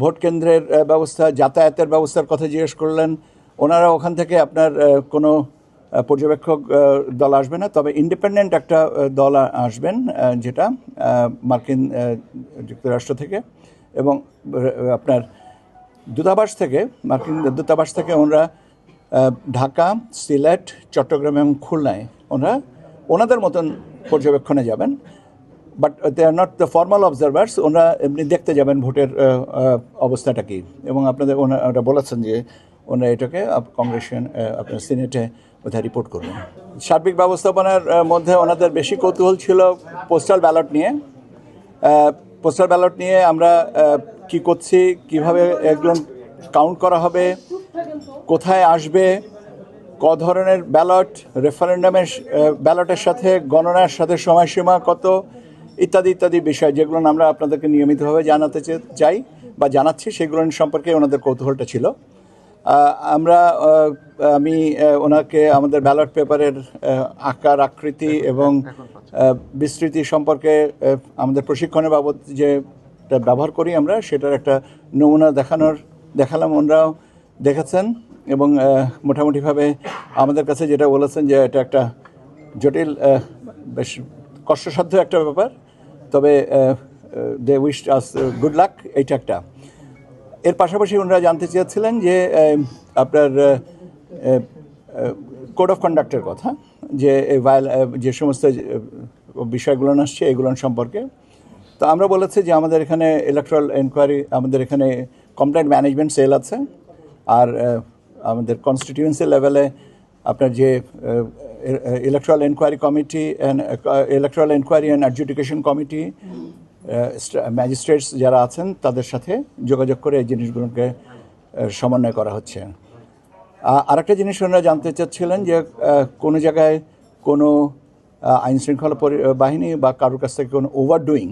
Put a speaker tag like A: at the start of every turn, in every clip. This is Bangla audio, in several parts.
A: ভোট কেন্দ্রের ব্যবস্থা, যাতায়াতের ব্যবস্থার কথা জিজ্ঞেস করলেন। ওনারা ওখান থেকে আপনার কোনো পর্যবেক্ষক দল আসবে না, তবে ইন্ডিপেন্ডেন্ট একটা দল আসবেন, যেটা মার্কিন যুক্তরাষ্ট্র থেকে এবং আপনার দূতাবাস থেকে, মার্কিন দূতাবাস থেকে ওনারা ঢাকা, সিলেট, চট্টগ্রাম এবং খুলনায় ওনাদের মতন পর্যবেক্ষণে যাবেন। But they are not the formal observers. ওনারা এমনি দেখতে যাবেন ভোটের অবস্থাটা কী, এবং আপনাদের ওনারা বলেছেন যে ওনারা এটাকে কংগ্রেসিয়ান আপনার সিনেটে ওটা রিপোর্ট করবেন। সার্বিক ব্যবস্থাপনার মধ্যে ওনাদের বেশি কৌতূহল ছিল পোস্টাল ব্যালট নিয়ে। পোস্টাল ব্যালট নিয়ে আমরা কি করছি, কিভাবে এগুলো কাউন্ট করা হবে, কোথায় আসবে, ক ধরনের ব্যালট, রেফারেন্ডামের ব্যালটের সাথে গণনার সাথে সময়সীমা কত, ইত্যাদি ইত্যাদি বিষয়, যেগুলো আমরা আপনাদেরকে নিয়মিতভাবে জানাতে চাই বা জানাচ্ছি, সেগুলো সম্পর্কে ওনাদের কৌতূহলটা ছিল। আমি ওনাকে আমাদের ব্যালট পেপারের আকার, আকৃতি এবং বিস্তৃতি সম্পর্কে আমাদের প্রশিক্ষণের বাবদ যে ব্যবহার করি আমরা, সেটার একটা নমুনা দেখালাম। ওনারাও দেখেছেন এবং মোটামুটিভাবে আমাদের কাছে যেটা বলেছেন যে এটা একটা জটিল, বেশ কষ্টসাধ্য একটা ব্যাপার, তবে they wish us good luck, এইটা একটা। এর পাশাপাশি ওনারা জানতে চেয়েছিলেন যে আপনার কোড অফ কন্ডাক্টের কথা, যে সমস্ত বিষয়গুলো আসছে এগুলো সম্পর্কে। তো আমরা বলেছি যে আমাদের এখানে ইলেকট্রাল এনকোয়ারি, আমাদের এখানে কমপ্লেন্ট ম্যানেজমেন্ট সেল আছে, আর আমাদের কনস্টিটিউয়েন্সি লেভেলে আপনার যে electoral enquiry committee, electoral enquiry and adjudication committee, magistrates যারা আছেন তাদের সাথে যোগাযোগ করে এই জিনিসগুলোকে সমন্বয় করা হচ্ছে। আরেকটা জিনিস ওনারা জানতে চাচ্ছিলেন যে কোনো জায়গায় কোনো আইনশৃঙ্খলা বাহিনী বা কারোর কাছ থেকে কোনো ওভারডুইং,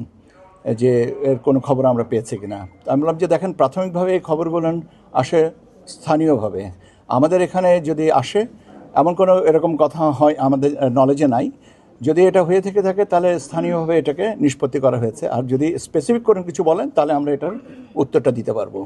A: যে এর কোনো খবর আমরা পেয়েছি কিনা। আমি বললাম যে দেখেন, প্রাথমিকভাবে এই খবরগুলো আসে স্থানীয়ভাবে। আমাদের এখানে যদি আসে, এমন কোনো এরকম কথা হয় আমাদের নলেজে নাই। যদি এটা হয়ে থেকে থাকে তাহলে স্থানীয়ভাবে এটাকে নিষ্পত্তি করা হয়েছে, আর যদি স্পেসিফিক কোনো কিছু বলেন তাহলে আমরা এটার উত্তরটা দিতে পারবো।